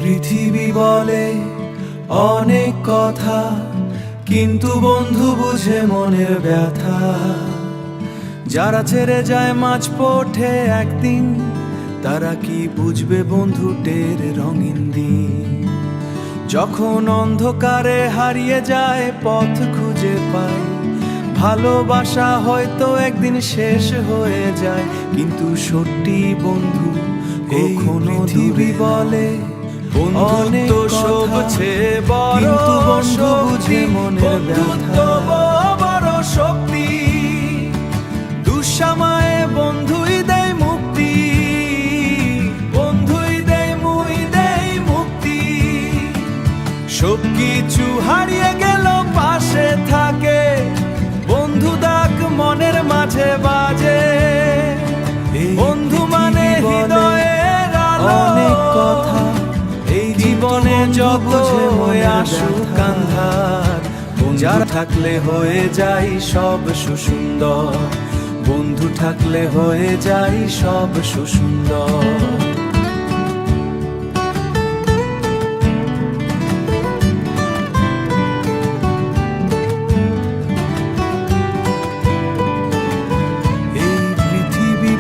পৃথিবী বলে অনেক কথা, কিন্তু বন্ধু বুঝে মনের ব্যথা। যারা ছেড়ে যায় মাঝ পথে একদিন, তারা কি বুঝবে বন্ধুটের রঙিন দিন। যখন অন্ধকারে হারিয়ে যায় পথ খুঁজে পায়, ভালোবাসা হয়তো একদিন শেষ হয়ে যায়, কিন্তু সত্যি বন্ধু কখনো পৃথিবী বলে অনেক সবচেয়ে বড়, কিন্তু বন্ধু বুঝে মনের ব্যথা। বড় শক্তি দুঃসময়ে বন্ধুই দেয় মুক্তি, বন্ধুই দেয় মুক্তি। সবকিছু হারিয়ে গেল পাশে থাকে, বন্ধু ডাক মনের মাঝে বাজে। বন্ধু মানে হৃদয়ের আলো, অনেক কথা এই জীবনে যত আসুক আন্ধার, যারা থাকলে হয়ে যাই সব সুসুন্দর। বন্ধু থাকলে হয়ে যাই সব সুসুন্দর।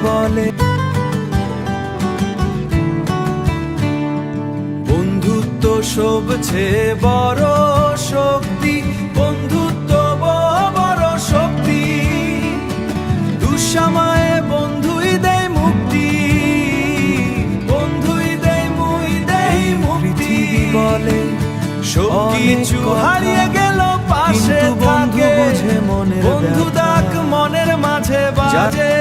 বলে বন্ধুত্ব সবচেয়ে বড় শক্তি, বন্ধুত্ব বড় শক্তি। দুঃসময়ে বন্ধুই দেয় মুক্তি, বন্ধুই দেয় মুক্তি। বলে সবকিছু হারিয়ে গেল পাশে থাকে, বন্ধু ডাক মনের মাঝে বাজে।